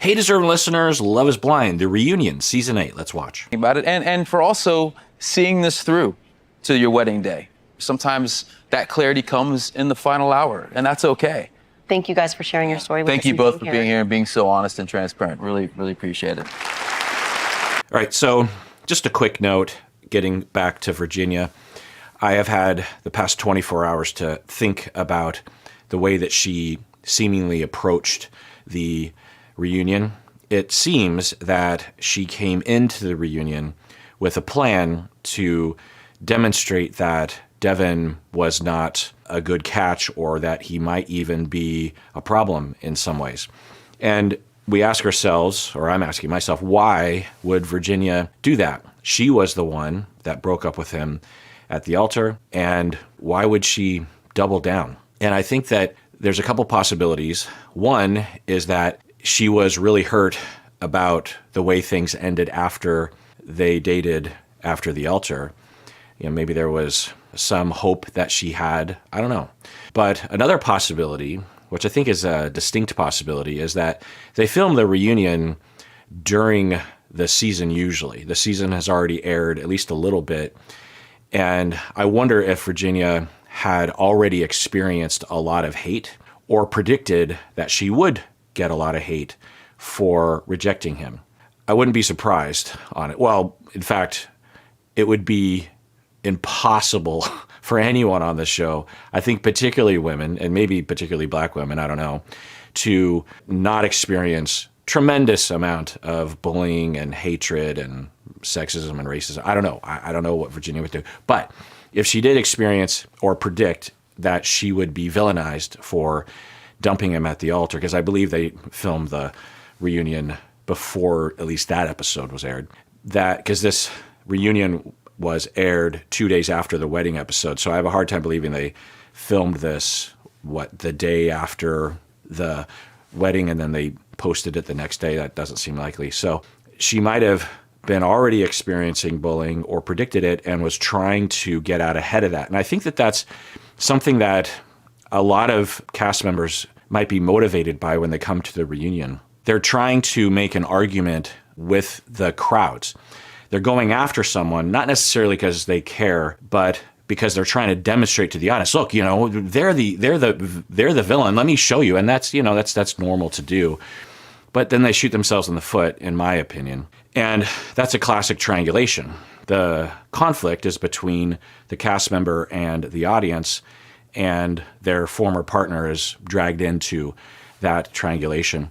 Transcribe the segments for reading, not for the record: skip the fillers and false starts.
Hey, deserving listeners, Love is Blind, The Reunion, Season 8. Let's watch. About it, and for also seeing this through to your wedding day. Sometimes that clarity comes in the final hour, and that's okay. Thank you guys for sharing your story with us. Thank you both for being here and being so honest and transparent. Really, really appreciate it. All right, so just a quick note, getting back to Virginia. I have had the past 24 hours to think about the way that she seemingly approached the reunion. It seems that she came into the reunion with a plan to demonstrate that Devin was not a good catch or that he might even be a problem in some ways. And we ask ourselves, or I'm asking myself, why would Virginia do that? She was the one that broke up with him at the altar, and why would she double down? And I think that there's a couple possibilities. One is that she was really hurt about the way things ended after they dated after the altar. You know, maybe there was some hope that she had. I don't know. But another possibility, which I think is a distinct possibility, is that they filmed the reunion during the season usually. The season has already aired at least a little bit. And I wonder if Virginia had already experienced a lot of hate or predicted that she would get a lot of hate for rejecting him. I wouldn't be surprised on it. Well, in fact, it would be impossible for anyone on the show, I think particularly women, and maybe particularly black women, I don't know, to not experience tremendous amount of bullying and hatred and sexism and racism. I don't know. I don't know what Virginia would do. But if she did experience or predict that she would be villainized for dumping him at the altar, because I believe they filmed the reunion before at least that episode was aired, that because this reunion was aired 2 days after the wedding episode. So I have a hard time believing they filmed this, the day after the wedding, and then they posted it the next day. That doesn't seem likely. So she might have been already experiencing bullying or predicted it and was trying to get out ahead of that. And I think that that's something that a lot of cast members might be motivated by when they come to the reunion. They're trying to make an argument with the crowds. They're going after someone, not necessarily because they care, but because they're trying to demonstrate to the audience, look, you know, they're the villain. Let me show you. And that's, you know, that's normal to do. But then they shoot themselves in the foot, in my opinion. And that's a classic triangulation. The conflict is between the cast member and the audience, and their former partner is dragged into that triangulation.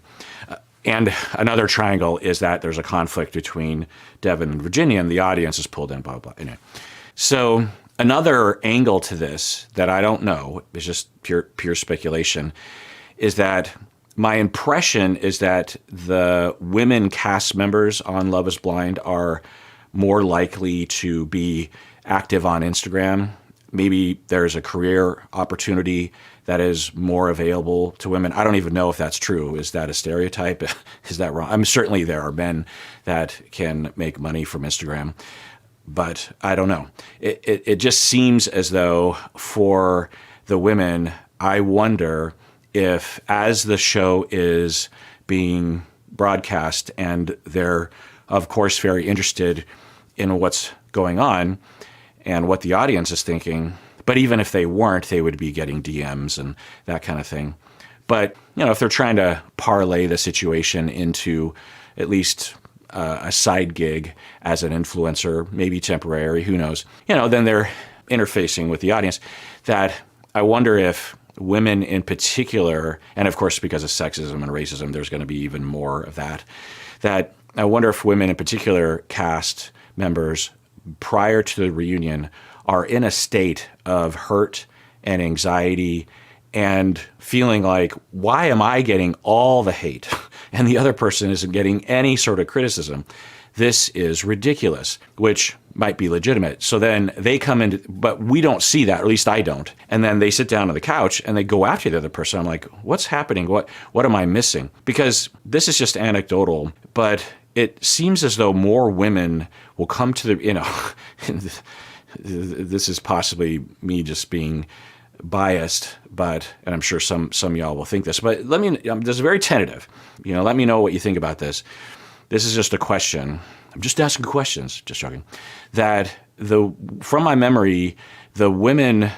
And another triangle is that there's a conflict between Devin and Virginia, and the audience is pulled in, blah, blah, blah. Anyway. So another angle to this that I don't know, is just pure speculation, is that my impression is that the women cast members on Love is Blind are more likely to be active on Instagram. Maybe there's a career opportunity that is more available to women. I don't even know if that's true. Is that a stereotype? Is that wrong? I mean, certainly there are men that can make money from Instagram, but I don't know. It just seems as though for the women, I wonder if as the show is being broadcast and they're, of course, very interested in what's going on and what the audience is thinking, but even if they weren't, they would be getting DMs and that kind of thing. But, you know, if they're trying to parlay the situation into at least a side gig as an influencer, maybe temporary, who knows, you know, then they're interfacing with the audience. That I wonder if women in particular, and of course because of sexism and racism, there's going to be even more of that, that I wonder if women in particular cast members prior to the reunion are in a state of hurt and anxiety and feeling like, why am I getting all the hate and the other person isn't getting any sort of criticism? This is ridiculous, which might be legitimate. So then they come in, but we don't see that, or at least I don't. And then they sit down on the couch and they go after the other person. I'm like, what's happening? What am I missing? Because this is just anecdotal, but it seems as though more women will come to the, you know, this is possibly me just being biased, but, and I'm sure some of y'all will think this, but this is very tentative. Let me know what you think about this. This is just a question. I'm just asking questions, just joking. That from my memory, the women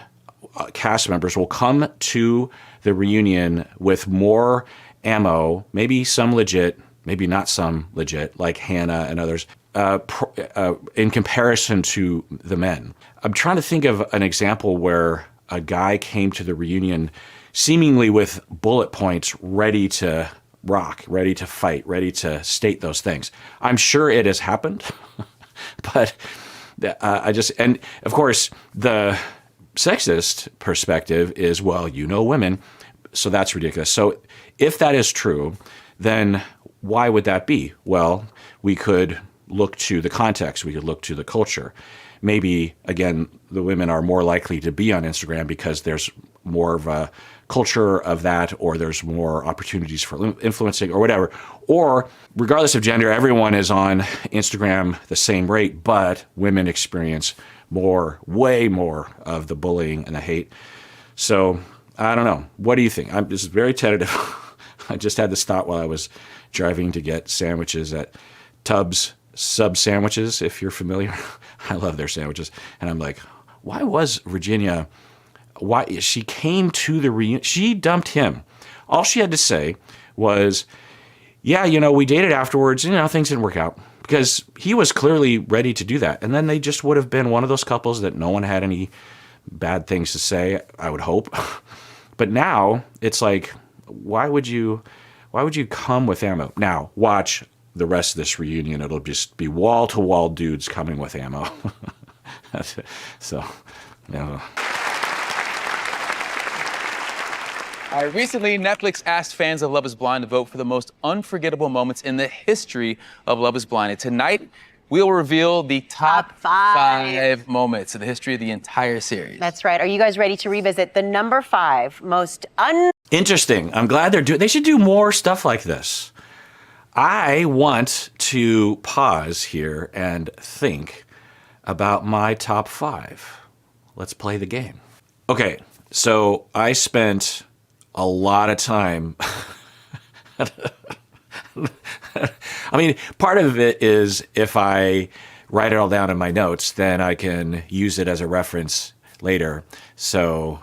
cast members will come to the reunion with more ammo, maybe some legit, maybe not some legit, like Hannah and others, in comparison to the men. I'm trying to think of an example where a guy came to the reunion seemingly with bullet points ready to rock, ready to fight, ready to state those things. I'm sure it has happened, but and of course, the sexist perspective is, well, women, so that's ridiculous. So if that is true, then why would that be? Well, we could look to the context. We could look to the culture. Maybe, again, the women are more likely to be on Instagram because there's more of a culture of that, or there's more opportunities for influencing or whatever. Or regardless of gender, everyone is on Instagram the same rate, but women experience way more of the bullying and the hate. So I don't know. What do you think? This is very tentative. I just had this thought while I was driving to get sandwiches at Tubbs Sub Sandwiches, if you're familiar. I love their sandwiches. And I'm like, why was Virginia, she came to the reunion, she dumped him. All she had to say was, yeah, we dated afterwards, things didn't work out. Because he was clearly ready to do that. And then they just would have been one of those couples that no one had any bad things to say, I would hope. But now it's like, why would you come with ammo? Now, watch the rest of this reunion. It'll just be wall-to-wall dudes coming with ammo. So, Recently, Netflix asked fans of Love is Blind to vote for the most unforgettable moments in the history of Love is Blind. And tonight, we'll reveal the top five moments in the history of the entire series. That's right. Are you guys ready to revisit the number 5 most Interesting. I'm glad they should do more stuff like this. I want to pause here and think about my top 5. Let's play the game. Okay, so I spent a lot of time. I mean, part of it is if I write it all down in my notes, then I can use it as a reference later. So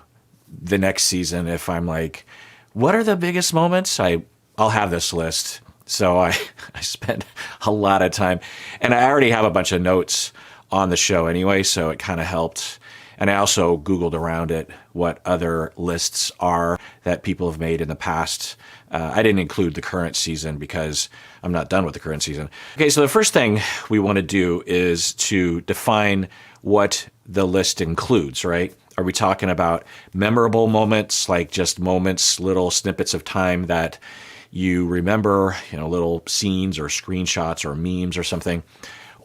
the next season, if I'm like, what are the biggest moments? I'll have this list. So I spent a lot of time, and I already have a bunch of notes on the show anyway, so it kind of helped. And I also Googled around it what other lists are that people have made in the past. I didn't include the current season because I'm not done with the current season. Okay, so the first thing we want to do is to define what the list includes, right? Are we talking about memorable moments, like just moments, little snippets of time that you remember, little scenes or screenshots or memes or something?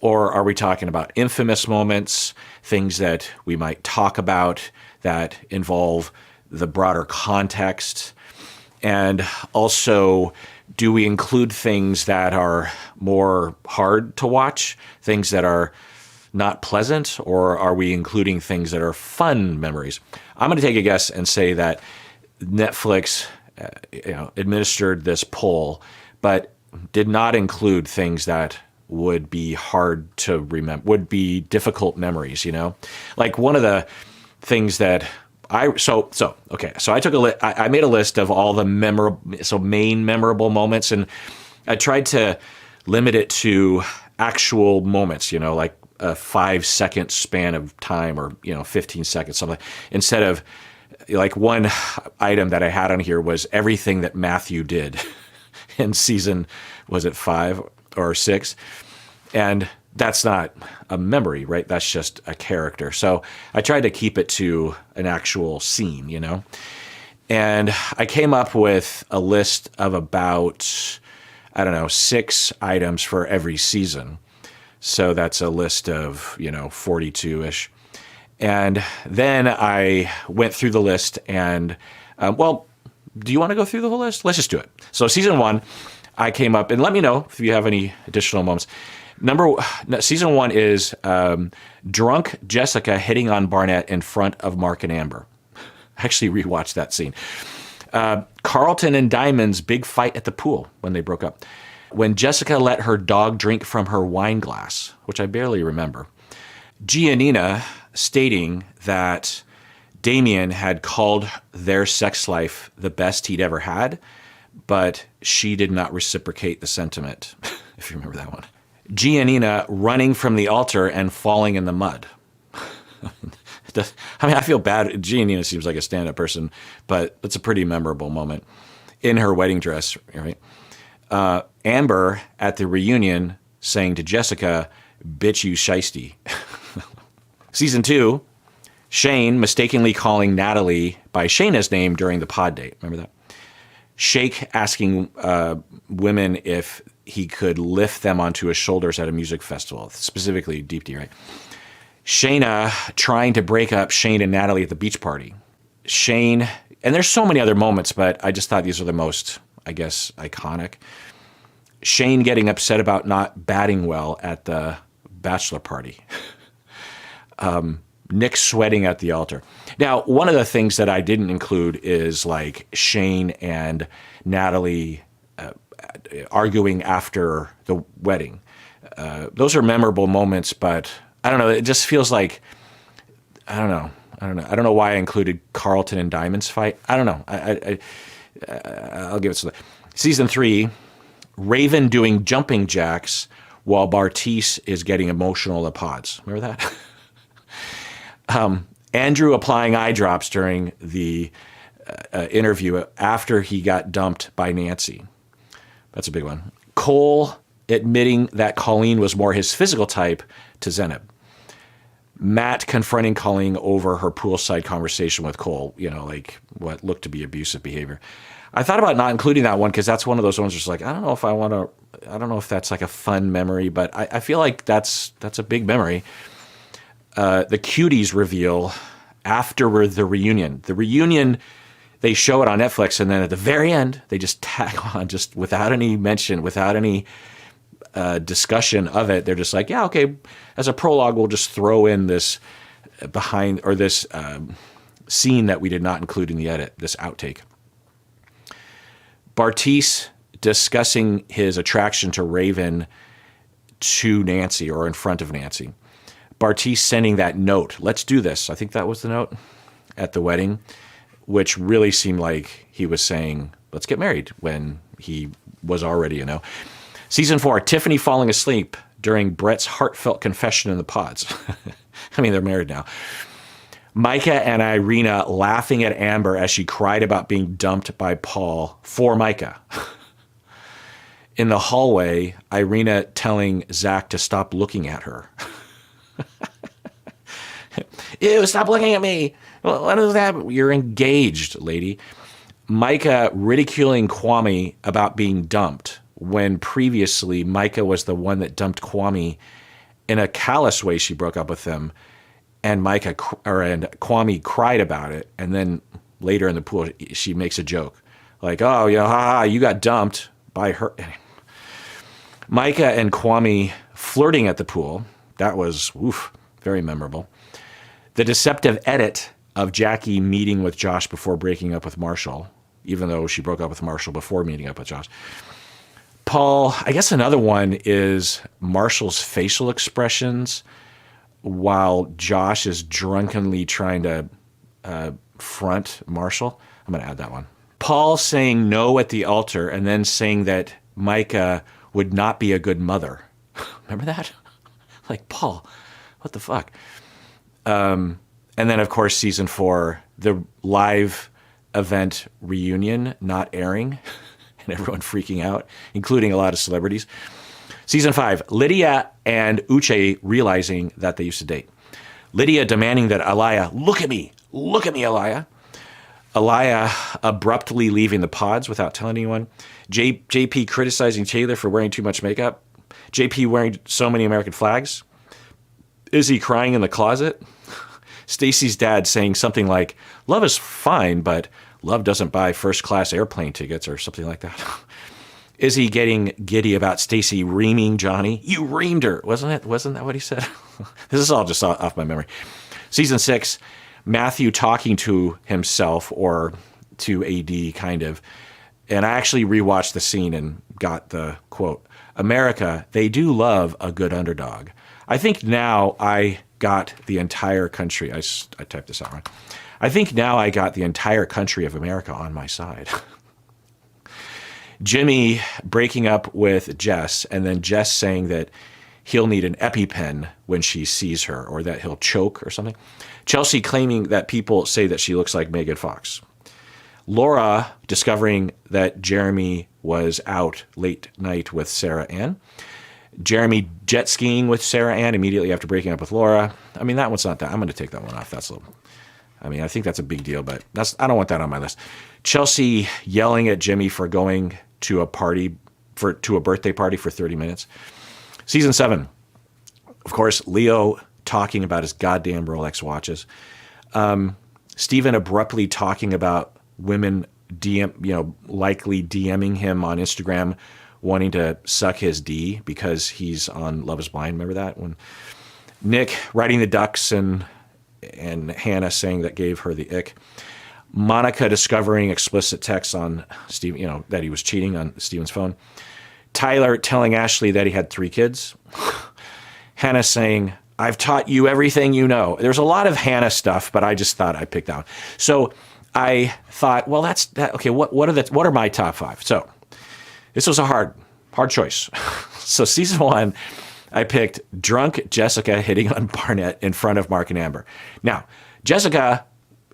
Or are we talking about infamous moments, things that we might talk about that involve the broader context? And also, do we include things that are more hard to watch, things that are not pleasant, or are we including things that are fun memories? I'm going to take a guess and say that Netflix administered this poll, but did not include things that would be hard to remember, would be difficult memories, Like one of the things that I took I made a list of all the main memorable moments, and I tried to limit it to actual moments, like a 5-second span of time, or 15 seconds, something, instead of like one item that I had on here was everything that Matthew did in season, was it 5 or 6? And that's not a memory, right? That's just a character. So I tried to keep it to an actual scene, And I came up with a list of about, 6 items for every season. So that's a list of, 42-ish. And then I went through the list and, do you want to go through the whole list? Let's just do it. So season 1, I came up, and let me know if you have any additional moments. Season 1 is drunk Jessica hitting on Barnett in front of Mark and Amber. I actually rewatched that scene. Carlton and Diamond's big fight at the pool when they broke up. When Jessica let her dog drink from her wine glass, which I barely remember. Giannina stating that Damien had called their sex life the best he'd ever had, but she did not reciprocate the sentiment, if you remember that one. Giannina running from the altar and falling in the mud. I mean, I feel bad. Giannina seems like a stand-up person, but it's a pretty memorable moment in her wedding dress, right? Amber at the reunion saying to Jessica, "Bitch, you shiesty." Season 2, Shane mistakenly calling Natalie by Shayna's name during the pod date. Remember that? Shake asking women if he could lift them onto his shoulders at a music festival, specifically Deep D, right? Shayna trying to break up Shane and Natalie at the beach party. Shane, and there's so many other moments, but I just thought these are the most, I guess, iconic. Shane getting upset about not batting well at the bachelor party. Nick sweating at the altar. Now, one of the things that I didn't include is like Shane and Natalie arguing after the wedding. Those are memorable moments, but I don't know. It just feels like, I don't know. I don't know why I included Carlton and Diamond's fight. I don't know. I'll give it to Season 3, Raven doing jumping jacks while Bartice is getting emotional in the pods. Remember that? Andrew applying eye drops during the interview after he got dumped by Nancy. That's a big one. Cole admitting that Colleen was more his physical type to Zeneb. Matt confronting Colleen over her poolside conversation with Cole, like what looked to be abusive behavior. I thought about not including that one because that's one of those ones that's like, I don't know if that's like a fun memory, but I feel like that's a big memory. The Cuties reveal after the reunion. The reunion, they show it on Netflix, and then at the very end, they just tag on, just without any mention, without any discussion of it. They're just like, yeah, okay, as a prologue, we'll just throw in this this scene that we did not include in the edit, this outtake. Bartice discussing his attraction to Raven to Nancy or in front of Nancy. Bartice sending that note, let's do this. I think that was the note at the wedding, which really seemed like he was saying, let's get married, when he was already, Season 4, Tiffany falling asleep during Brett's heartfelt confession in the pods. I mean, they're married now. Micah and Irina laughing at Amber as she cried about being dumped by Paul for Micah. In the hallway, Irina telling Zach to stop looking at her. Ew, stop looking at me. Well, what is that? You're engaged, lady. Micah ridiculing Kwame about being dumped when previously Micah was the one that dumped Kwame in a callous way. She broke up with him, and Kwame cried about it. And then later in the pool, she makes a joke like, "Oh, haha, you got dumped by her." Micah and Kwame flirting at the pool. That was very memorable. The deceptive edit of Jackie meeting with Josh before breaking up with Marshall, even though she broke up with Marshall before meeting up with Josh. Paul, I guess another one is Marshall's facial expressions while Josh is drunkenly trying to front Marshall. I'm going to add that one. Paul saying no at the altar and then saying that Micah would not be a good mother. Remember that? Like, Paul, what the fuck? And then, of course, Season 4, the live event reunion not airing and everyone freaking out, including a lot of celebrities. Season 5, Lydia and Uche realizing that they used to date. Lydia demanding that Alaya, look at me, Alaya. Alaya abruptly leaving the pods without telling anyone. JP criticizing Taylor for wearing too much makeup. JP wearing so many American flags. Izzy crying in the closet. Stacy's dad saying something like, love is fine, but love doesn't buy first-class airplane tickets or something like that. Izzy getting giddy about Stacy reaming Johnny. You reamed her, wasn't it? Wasn't that what he said? This is all just off my memory. Season 6, Matthew talking to himself or to AD kind of. And I actually rewatched the scene and got the quote, America, they do love a good underdog. I think now I got the entire country. I typed this out wrong. I think now I got the entire country of America on my side. Jimmy breaking up with Jess, and then Jess saying that he'll need an EpiPen when she sees her, or that he'll choke or something. Chelsea claiming that people say that she looks like Megan Fox. Laura discovering that Jeremy was out late night with Sarah Ann. Jeremy jet skiing with Sarah Ann immediately after breaking up with Laura. I mean, that one's not that. I'm going to take that one off. I think that's a big deal, but I don't want that on my list. Chelsea yelling at Jimmy for going to a birthday party for 30 minutes. Season 7, of course, Leo talking about his goddamn Rolex watches. Stephen abruptly talking about women likely DMing him on Instagram, wanting to suck his D because he's on Love is Blind. Remember that? When Nick writing the ducks and Hannah saying that gave her the ick. Monica discovering explicit texts on Steve, that he was cheating on Steven's phone. Tyler telling Ashley that he had 3 kids. Hannah saying, I've taught you everything you know. There's a lot of Hannah stuff, but I just thought I'd pick that one. So I thought, well, that's that. Okay, what are my top 5? So this was a hard choice. So season 1, I picked drunk Jessica hitting on Barnett in front of Mark and Amber. Now, Jessica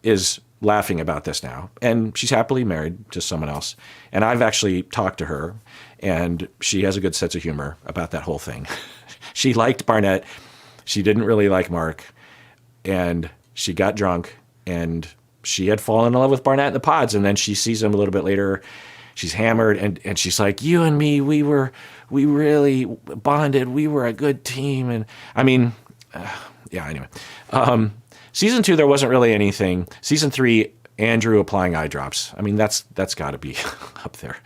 is laughing about this now, and she's happily married to someone else. And I've actually talked to her, and she has a good sense of humor about that whole thing. She liked Barnett. She didn't really like Mark, and she got drunk, and she had fallen in love with Barnett in the pods, and then she sees him a little bit later. She's hammered, and she's like, you and me, we really bonded. We were a good team. And I mean, anyway. Season 2, there wasn't really anything. Season 3, Andrew applying eye drops. I mean, that's got to be up there.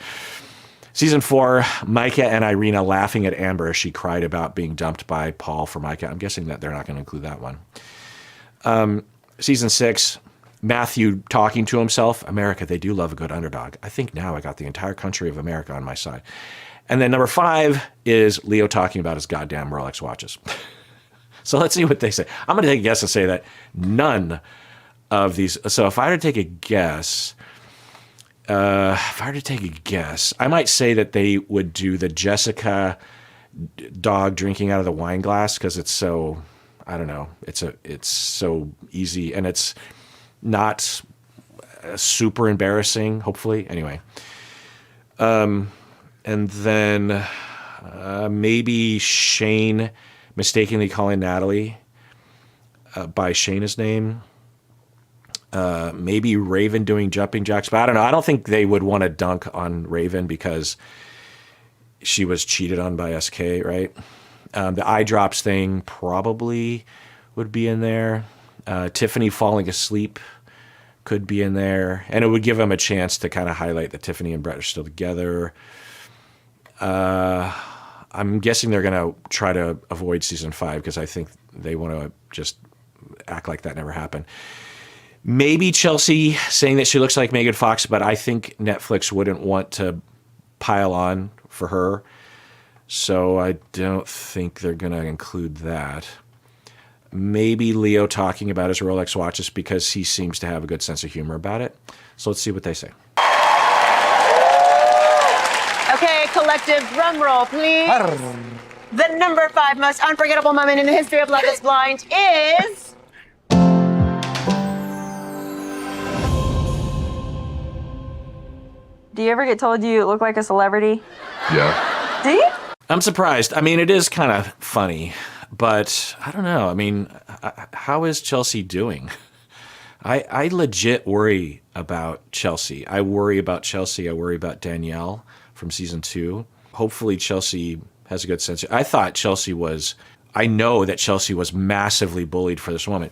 Season 4, Micah and Irina laughing at Amber as she cried about being dumped by Paul for Micah. I'm guessing that they're not going to include that one. Season 6, Matthew talking to himself. America, they do love a good underdog. I think now I got the entire country of America on my side. And then number 5 is Leo talking about his goddamn Rolex watches. So let's see what they say. I'm going to take a guess and say that none of these. So if I were to take a guess, I might say that they would do the Jessica dog drinking out of the wine glass because it's so, I don't know, it's so easy and it's not super embarrassing, hopefully. Anyway. And then maybe Shane mistakenly calling Natalie by Shayna's name. Maybe Raven doing jumping jacks, but I don't know. I don't think they would want to dunk on Raven because she was cheated on by SK, right? The eye drops thing probably would be in there. Tiffany falling asleep could be in there. And it would give them a chance to kind of highlight that Tiffany and Brett are still together. I'm guessing they're going to try to avoid season 5 because I think they want to just act like that never happened. Maybe Chelsea saying that she looks like Megan Fox, but I think Netflix wouldn't want to pile on for her. So I don't think they're going to include that. Maybe Leo talking about his Rolex watches because he seems to have a good sense of humor about it. So let's see what they say. Okay, collective drum roll, please. The number 5 most unforgettable moment in the history of Love is Blind is... Do you ever get told you look like a celebrity? Yeah. Do you? I'm surprised. I mean, it is kind of funny, but I don't know. I mean, how is Chelsea doing? I legit worry about Chelsea. I worry about Chelsea. I worry about Danielle from season 2. Hopefully Chelsea has a good sense. I know that Chelsea was massively bullied for this woman.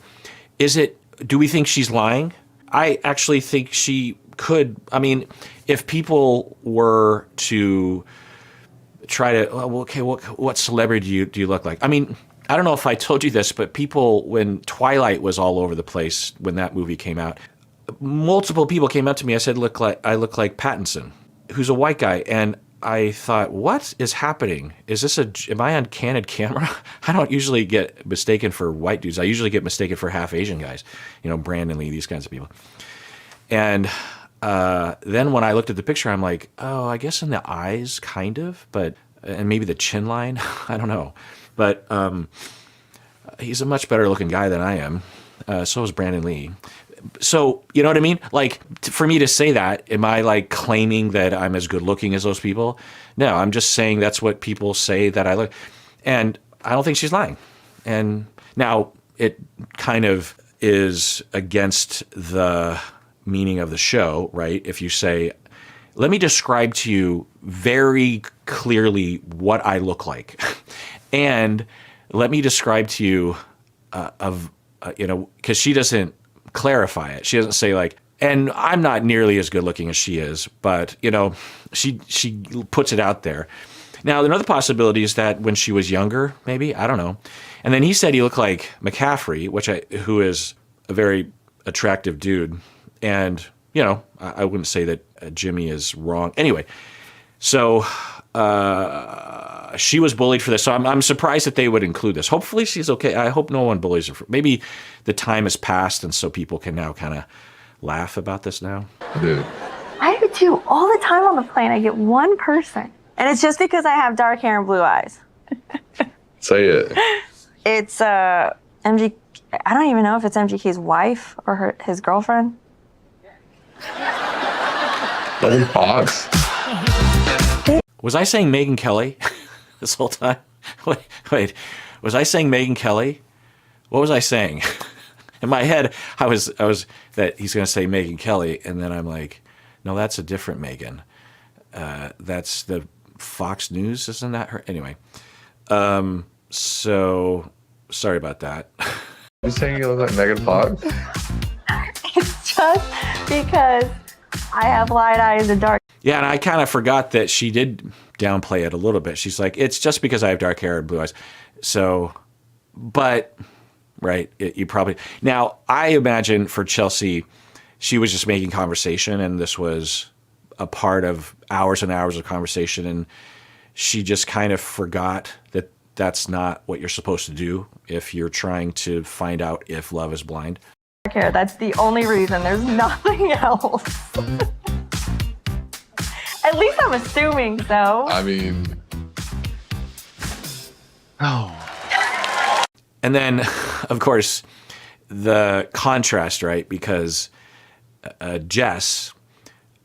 Do we think she's lying? I actually think she could. I mean, if people were to try to, okay, what celebrity do you look like? I mean, I don't know if I told you this, but people, when Twilight was all over the place, when that movie came out, multiple people came up to me. I said, I look like Pattinson, who's a white guy. And I thought, what is happening? Am I on candid camera? I don't usually get mistaken for white dudes. I usually get mistaken for half Asian guys, Brandon Lee, these kinds of people. And then when I looked at the picture, I'm like, oh, I guess in the eyes, kind of, and maybe the chin line. I don't know. But he's a much better looking guy than I am. So is Brandon Lee. So, you know what I mean? Like, for me to say that, am I like claiming that I'm as good looking as those people? No, I'm just saying that's what people say that I look. And I don't think she's lying. And now it kind of is against the meaning of the show, right? If you say, let me describe to you very clearly what I look like. And let me describe to you because she doesn't clarify it. She doesn't say like, and I'm not nearly as good looking as she is, but she puts it out there. Now, another possibility is that when she was younger, maybe, I don't know. And then he said he looked like McCaffrey, who is a very attractive dude. And, I wouldn't say that Jimmy is wrong. Anyway, so she was bullied for this. So I'm surprised that they would include this. Hopefully she's okay. I hope no one bullies her. Maybe the time has passed and so people can now kind of laugh about this now. Dude. I do too. All the time on the plane, I get one person. And it's just because I have dark hair and blue eyes. Say it. It's MG. I don't even know if it's MGK's wife or his girlfriend. Megan Fox. Was I saying Megyn Kelly this whole time? Wait. Was I saying Megyn Kelly? What was I saying? In my head, I was that he's going to say Megyn Kelly, and then I'm like, no, that's a different Megan. That's the Fox News, isn't that her? Anyway, so sorry about that. You saying you look like Megan Fox? It's just because I have light eyes and dark. Yeah, and I kind of forgot that she did downplay it a little bit. She's like, it's just because I have dark hair and blue eyes. So, but, right, you probably... Now, I imagine for Chelsea, she was just making conversation, and this was a part of hours and hours of conversation, and she just kind of forgot that that's not what you're supposed to do if you're trying to find out if love is blind. Dark hair. That's the only reason. There's nothing else. At least I'm assuming so. I mean... Oh. And then, of course, the contrast, right? Because Jess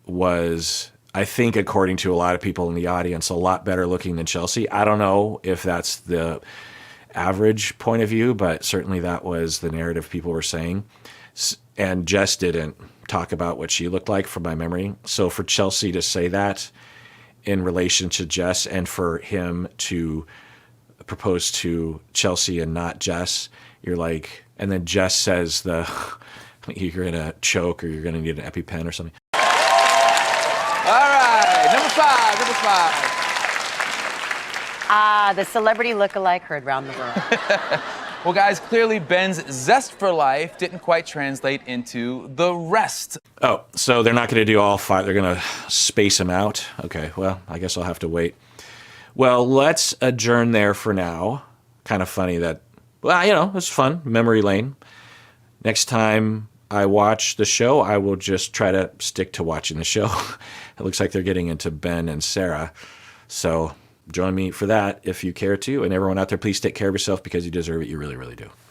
was, I think, according to a lot of people in the audience, a lot better looking than Chelsea. I don't know if that's the average point of view, but certainly that was the narrative people were saying. And Jess didn't talk about what she looked like from my memory. So for Chelsea to say that in relation to Jess, and for him to propose to Chelsea and not Jess, you're like, and then Jess says you're gonna choke or you're gonna need an EpiPen or something. All right, number five. The celebrity lookalike heard round the world. Well, guys, clearly Ben's zest for life didn't quite translate into the rest. Oh, so they're not going to do all five. They're going to space them out. Okay, well, I guess I'll have to wait. Well, let's adjourn there for now. Kind of funny that, well, it's fun. Memory lane. Next time I watch the show, I will just try to stick to watching the show. It looks like they're getting into Ben and Sarah. So join me for that if you care to. And everyone out there, please take care of yourself because you deserve it. You really, really do.